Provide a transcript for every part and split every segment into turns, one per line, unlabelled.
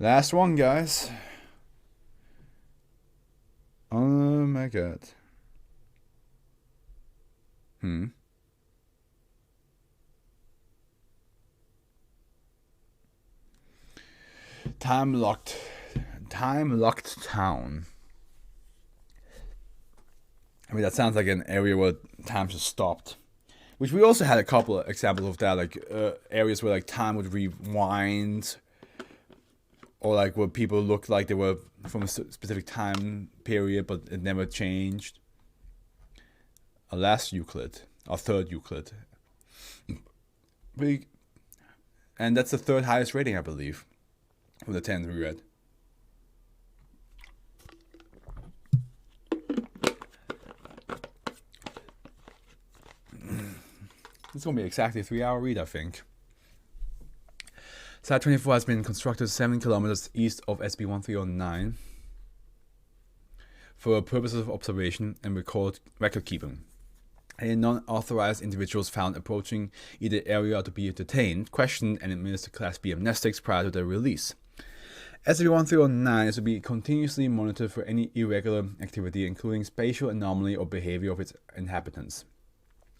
Last one, guys. Oh my god. Time locked town. I mean, that sounds like an area where time just stopped. Which we also had a couple of examples of that, like areas where like time would rewind, or like where people looked like they were from a specific time period, but it never changed. Our last Euclid, our third Euclid, and that's the third highest rating, I believe, of the 10 we read. It's going to be exactly a 3-hour read, I think. Site 24 has been constructed 7 kilometers east of SCP-1309 for purposes of observation and record keeping. Any non-authorized individuals found approaching either area are to be detained, questioned, and administered Class B amnestics prior to their release. SCP-1309 is to be continuously monitored for any irregular activity, including spatial anomaly or behavior of its inhabitants.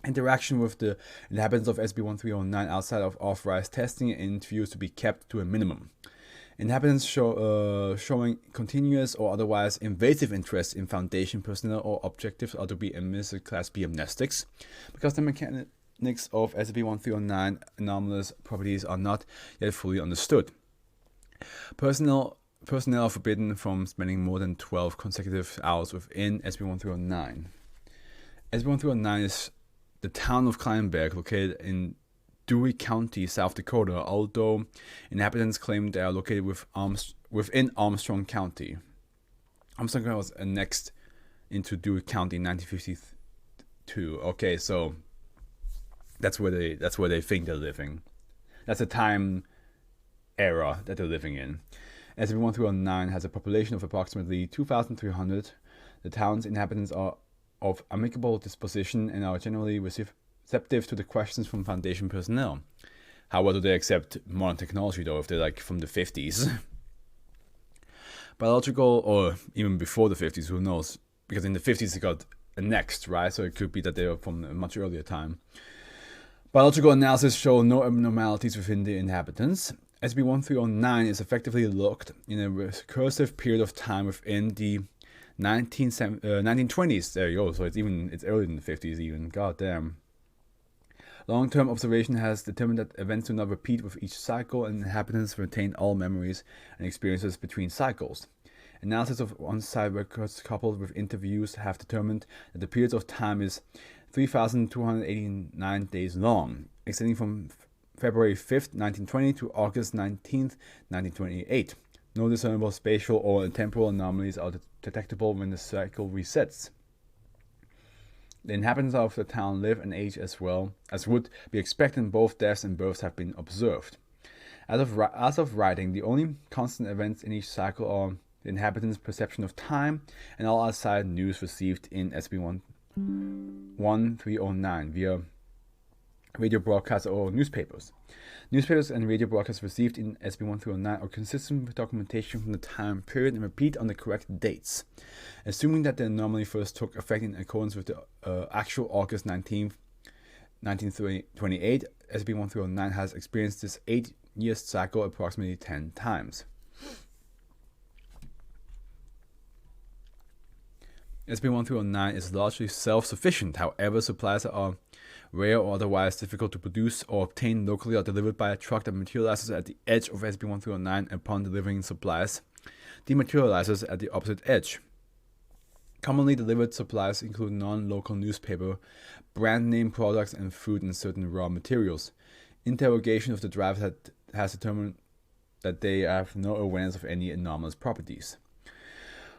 Interaction with the inhabitants of SCP-1309 outside of authorized testing and interviews to be kept to a minimum. Inhabitants showing continuous or otherwise invasive interest in Foundation personnel or objectives are to be administered Class B amnestics, because the mechanics of SCP-1309 anomalous properties are not yet fully understood. Personnel are forbidden from spending more than 12 consecutive hours within SCP-1309. SCP-1309 is the town of Kleinberg, located in Dewey County, South Dakota, although inhabitants claim they are located within Armstrong County. Armstrong County was annexed into Dewey County in 1952. Okay, so that's where they think they're living. That's the time era that they're living in. SCP-1309 has a population of approximately 2,300. The town's inhabitants are of amicable disposition and are generally receptive to the questions from Foundation personnel. How well do they accept modern technology, though, if they're like from the 50s? Biological, or even before the 50s, who knows? Because in the 50s it got annexed, right? So it could be that they were from a much earlier time. Biological analysis show no abnormalities within the inhabitants. SCP-1309 is effectively locked in a recursive period of time within the 1920s. There you go. So it's earlier than the 50s even. God damn. Long-term observation has determined that events do not repeat with each cycle, and inhabitants retain all memories and experiences between cycles. Analysis of on-site records coupled with interviews have determined that the period of time is 3,289 days long, extending from February 5th, 1920 to August 19th, 1928. No discernible spatial or temporal anomalies are detectable when the cycle resets. The inhabitants of the town live and age as well as would be expected. Both deaths and births have been observed. As of writing, the only constant events in each cycle are the inhabitants' perception of time and all outside news received in SCP-1309 via radio broadcasts or newspapers. Newspapers and radio broadcasts received in SCP-1309 are consistent with documentation from the time period and repeat on the correct dates. Assuming that the anomaly first took effect in accordance with the actual August 19th, 1928, SCP-1309 has experienced this 8-year cycle approximately 10 times. SCP-1309 is largely self-sufficient. However, supplies are rare or otherwise difficult to produce or obtain locally or delivered by a truck that materializes at the edge of SCP-1309 upon delivering supplies, dematerializes at the opposite edge. Commonly delivered supplies include non-local newspaper, brand name products, and food and certain raw materials. Interrogation of the driver has determined that they have no awareness of any anomalous properties.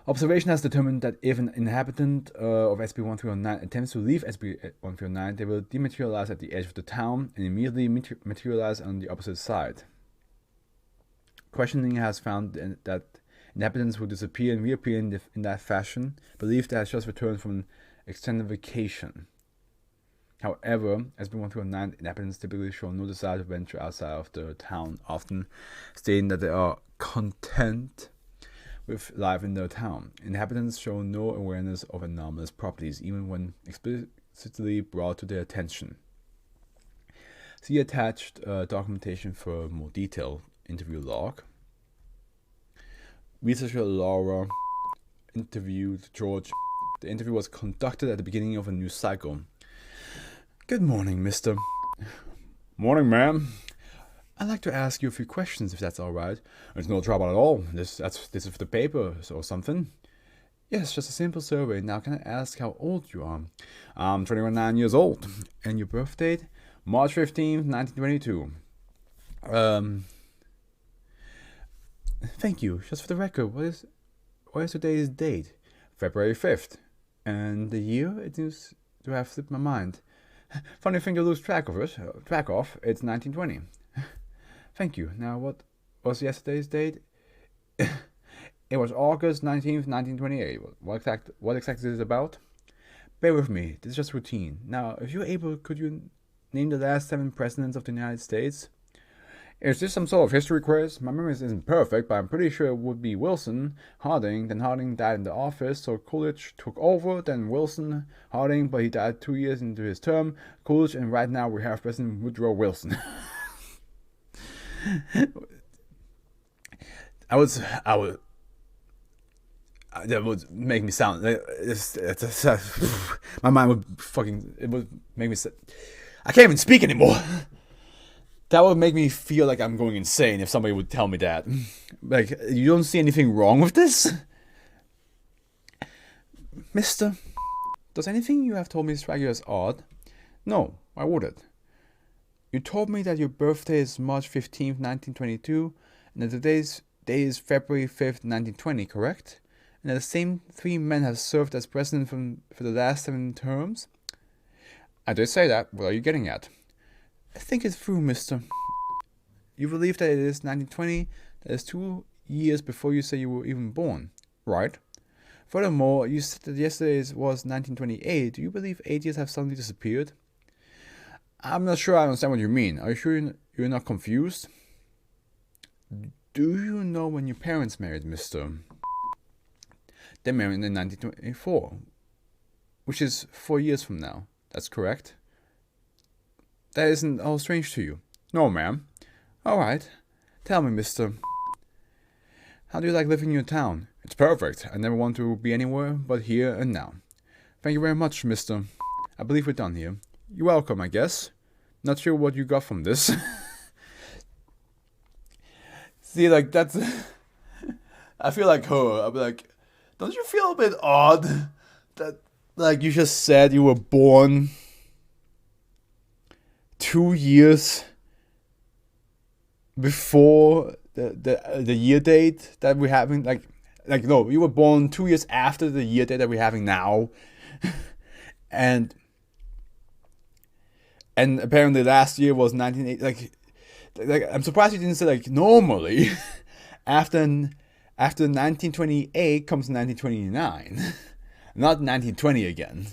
Observation has determined that if an inhabitant of SCP-1309 attempts to leave SCP-1309, they will dematerialize at the edge of the town and immediately materialize on the opposite side. Questioning has found that inhabitants who disappear and reappear in that fashion believe they have just returned from an extended vacation. However, SCP-1309 inhabitants typically show no desire to venture outside of the town, often stating that they are content with life in their town. Inhabitants show no awareness of anomalous properties, even when explicitly brought to their attention. See attached documentation for more detailed interview log. Researcher Laura interviewed George. The interview was conducted at the beginning of a new cycle. Good morning, mister. Morning, ma'am. I'd like to ask you a few questions, if that's all right. It's no trouble at all. This is for the paper or something. Yes, just a simple survey. Now, can I ask how old you are? I'm 29 years old. And your birth date? March 15th, 1922. Thank you. Just for the record, what is today's date? February 5th. And the year? It seems to have slipped my mind. Funny thing to lose track of. It's 1920. Thank you. Now, what was yesterday's date? It was August 19th, 1928. What exactly is it about? Bear with me. This is just routine. Now, if you're able, could you name the last 7 presidents of the United States? Is this some sort of history quiz? My memory isn't perfect, but I'm pretty sure it would be Wilson, Harding. Then Harding died in the office, so Coolidge took over. Then Wilson, Harding, but he died 2 years into his term. Coolidge, and right now we have President Woodrow Wilson. That would make me sound. My mind would fucking. It would make me. I can't even speak anymore. That would make me feel like I'm going insane if somebody would tell me that. Like, you don't see anything wrong with this? Mister, does anything you have told me strike you as odd? No, why would it? You told me that your birthday is March 15th, 1922, and that today's day is February 5th, 1920, correct? And that the same 3 men have served as president for the last 7 terms? I did say that. What are you getting at? Think it through, mister. You believe that it is 1920, that is 2 years before you say you were even born, right? Furthermore, you said that yesterday was 1928. Do you believe 8 years have suddenly disappeared? I'm not sure I understand what you mean. Are you sure you're not confused? Do you know when your parents married, mister? They married in 1924, which is 4 years from now. That's correct? That isn't all strange to you? No, ma'am. All right. Tell me, mister. How do you like living in your town? It's perfect. I never want to be anywhere but here and now. Thank you very much, mister. I believe we're done here. You're welcome, I guess. Not sure what you got from this. See, like, that's... I feel like her. I'll be like, don't you feel a bit odd that, like, you just said you were born 2 years before the year date that we're having? Like no, you were born 2 years after the year date that we're having now. and apparently last year was 1980. Like I'm surprised you didn't say, like, normally after 1928 comes 1929, not 1920 again.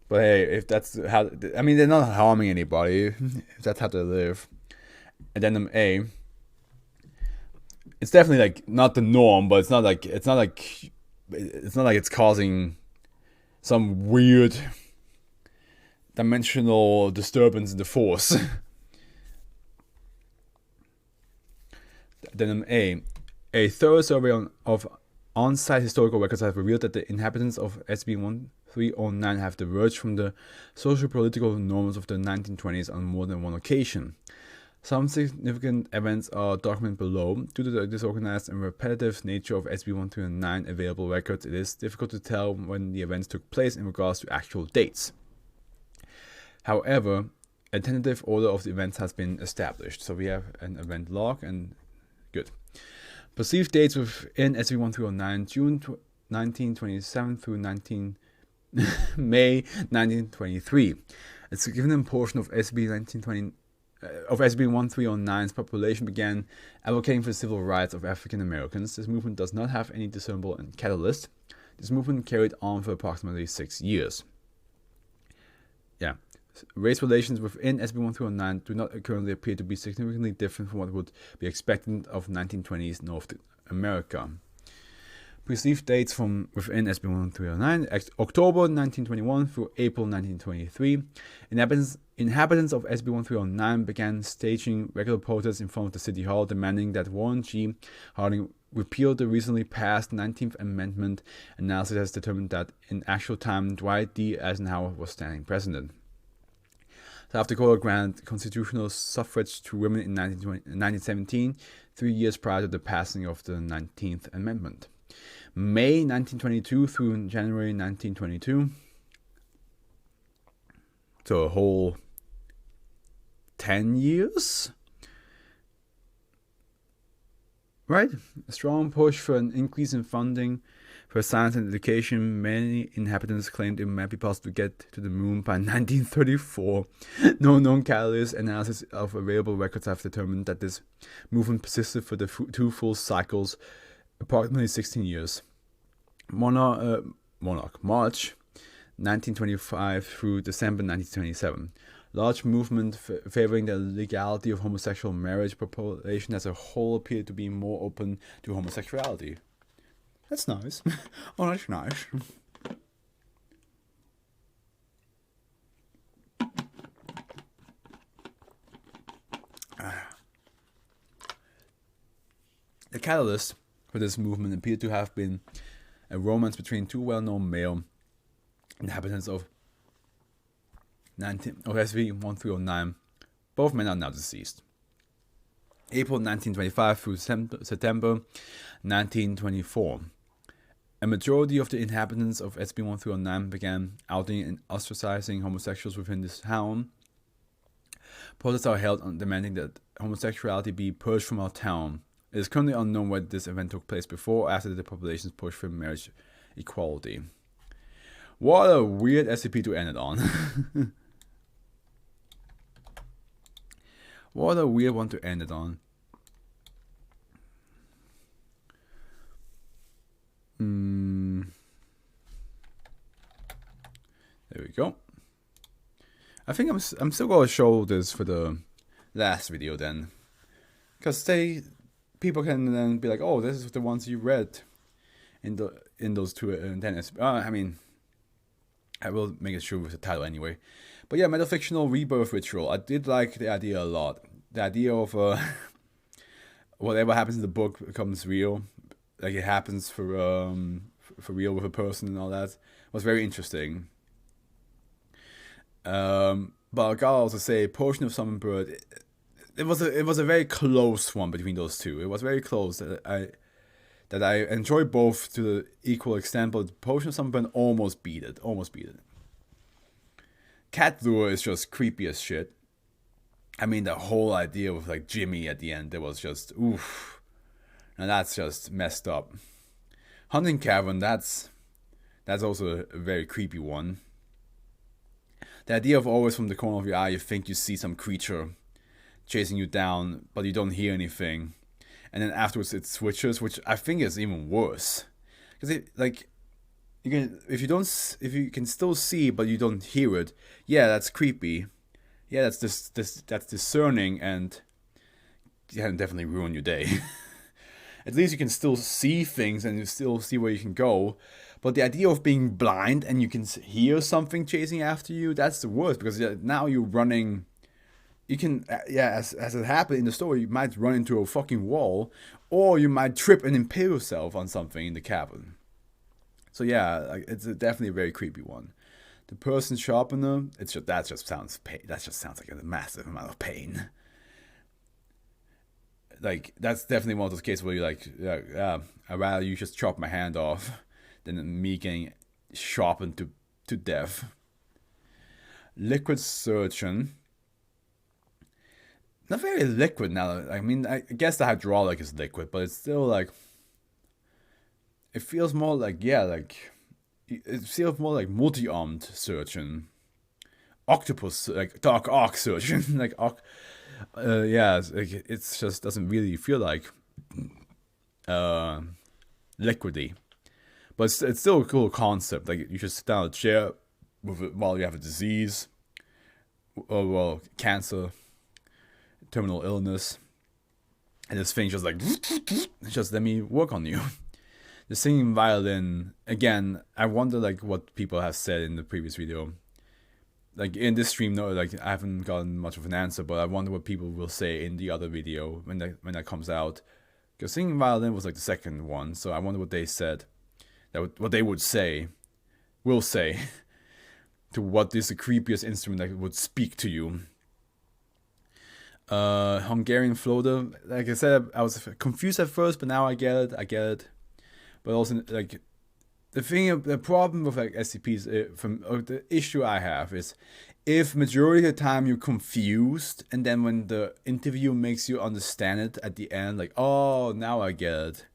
But hey, if that's how, I mean, they're not harming anybody if that's how they live. Addendum A. It's definitely, like, not the norm, but it's not like it's causing some weird dimensional disturbance in the force. Addendum A. A thorough survey of on-site historical records have revealed that the inhabitants of SCP-1309 have diverged from the socio-political norms of the 1920s on more than one occasion. Some significant events are documented below. Due to the disorganized and repetitive nature of SCP-1309 available records, it is difficult to tell when the events took place in regards to actual dates. However, a tentative order of the events has been established. So we have an event log, and good. Perceived dates within SCP-1309, June 1927 through May 1923. It's a given portion of SCP-1309's population began advocating for the civil rights of African Americans. This movement does not have any discernible catalyst. This movement carried on for approximately 6 years. Yeah, Race relations within SCP-1309 do not currently appear to be significantly different from what would be expected of 1920s North America. Perceived dates from within SCP-1309: October 1921 through April 1923. Inhabitants of SCP-1309 began staging regular protests in front of the City Hall, demanding that Warren G. Harding repeal the recently passed 19th Amendment. Analysis has determined that in actual time, Dwight D. Eisenhower was standing president. South Dakota granted constitutional suffrage to women in 1917, 3 years prior to the passing of the 19th Amendment. May 1922 through January 1922. So a whole 10 years? Right? A strong push for an increase in funding for science and education. Many inhabitants claimed it might be possible to get to the moon by 1934. No known catalyst analysis of available records have determined that this movement persisted for the 2 full cycles, approximately 16 years. March 1925 through December 1927. Large movement favoring the legality of homosexual marriage. Population as a whole appeared to be more open to homosexuality. That's nice. Oh, that's nice. The catalyst for this movement appeared to have been a romance between 2 well-known male inhabitants of SCP-1309. Both men are now deceased. April 1925 through September 1924. A majority of the inhabitants of SCP-1309 began outing and ostracizing homosexuals within this town. Protests are held on demanding that homosexuality be purged from our town. It is currently unknown whether this event took place before or after the population's push for marriage equality. What a weird SCP to end it on. What a weird one to end it on. There we go. I think I'm still gonna show this for the last video then, because people can then be like, oh, this is the ones you read in those 2 and then I mean, I will make it sure with the title anyway. But yeah, metafictional rebirth ritual. I did like the idea a lot. The idea of whatever happens in the book becomes real, like it happens for real with a person and all that, was very interesting. But I gotta also say, Potion of Summonbird, it was a very close one between those 2. It was very close. That I enjoy both to the equal extent, but Potion of Summonbird almost beat it. Cat Lure is just creepy as shit. I mean, the whole idea with like Jimmy at the end, it was just oof. Now that's just messed up. Hunting Cavern, that's also a very creepy one. The idea of always from the corner of your eye you think you see some creature chasing you down, but you don't hear anything, and then afterwards it switches, which I think is even worse, because if you can still see but you don't hear it, yeah, that's creepy. Yeah, that's discerning, and yeah, can definitely ruin your day. At least you can still see things and you still see where you can go. But the idea of being blind and you can hear something chasing after you, that's the worst, because now you're running. You can, as it happened in the story, you might run into a fucking wall, or you might trip and impale yourself on something in the cavern. So yeah, it's definitely a very creepy one. The person sharpener, that just sounds pain. That just sounds like a massive amount of pain. Like, that's definitely one of those cases where you're like, I'd rather you just chop my hand off than me getting sharpened to death. Liquid Surgeon. Not very liquid now. I mean, I guess the hydraulic is liquid, but it's still like, it feels more like, it feels more like multi-armed surgeon. Octopus, like Dark Arc Surgeon. Like, it just doesn't really feel like liquidy. But it's still a cool concept. Like, you just sit down in a chair with it while you have a disease. well, cancer, terminal illness, and this thing just like, just let me work on you. The singing violin, again, I wonder like what people have said in the previous video. Like in this stream, no, like I haven't gotten much of an answer, but I wonder what people will say in the other video when that comes out. Because singing violin was like the second one, so I wonder what they said, what they would say, will say, to what is the creepiest instrument that would speak to you. Hungarian floater, like I said, I was confused at first, but now I get it. But also, like, the problem with like SCPs, the issue I have is, if majority of the time you're confused, and then when the interview makes you understand it at the end, like, oh, now I get it,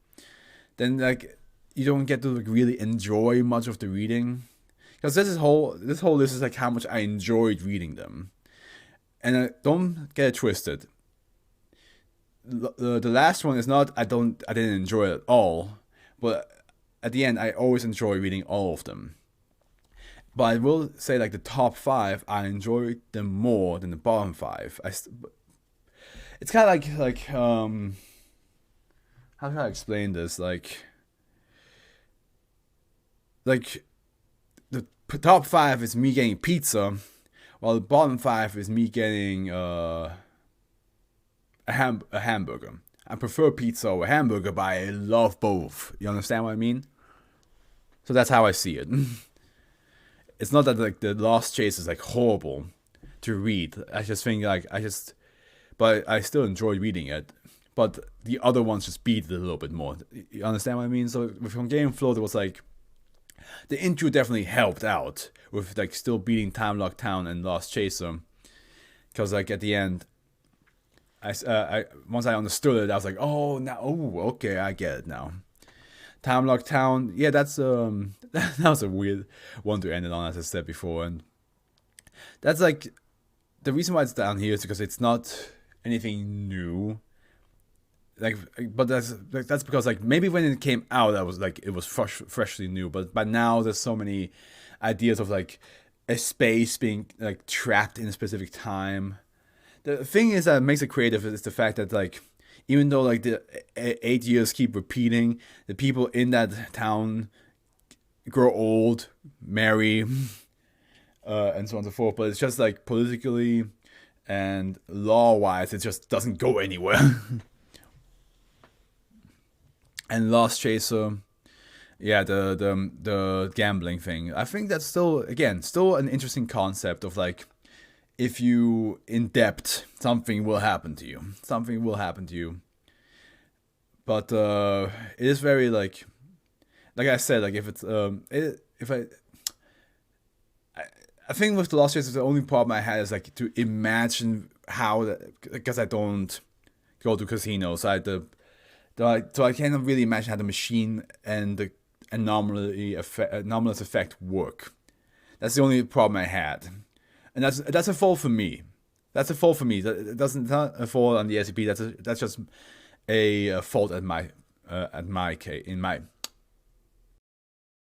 then like you don't get to like really enjoy much of the reading, because this whole list is like how much I enjoyed reading them, and don't get it twisted. The last one is not I didn't enjoy it at all. But at the end, I always enjoy reading all of them. But I will say, like, the top 5, I enjoyed them more than the bottom 5. It's kind of like how can I explain this? Like the top 5 is me getting pizza, while the bottom 5 is me getting a hamburger. I prefer pizza over hamburger, but I love both. You understand what I mean? So that's how I see it. It's not that like the Lost Chase is like horrible to read. I just think but I still enjoy reading it. But the other ones just beat it a little bit more. You understand what I mean? So with Hungarian Float, it was like the intro definitely helped out with like still beating Time Lock Town and Lost Chaser, because like at the end, I once I understood it, I was like, okay, I get it now. Time Lock Town, yeah, that's that was a weird one to end it on, as I said before, and that's like the reason why it's down here is because it's not anything new. Like, but that's because like maybe when it came out, it was freshly new, but by now there's so many ideas of like a space being like trapped in a specific time. The thing is that makes it creative is the fact that like even though like the 8 years keep repeating, the people in that town grow old, marry, and so on and so forth. But it's just like politically and law-wise, it just doesn't go anywhere. And Lost Chaser, yeah, the gambling thing. I think that's still an interesting concept of like, if you in debt, something will happen to you. Something will happen to you. But it is very like I said, like if it's I think with the Lost Chaser, the only problem I had is like to imagine how that, because I don't go to casinos, so I cannot really imagine how the machine and the anomalous effect work. That's the only problem I had. And that's a fault for me. That's a fault for me. That doesn't not a fault on the SCP. That's just a fault in my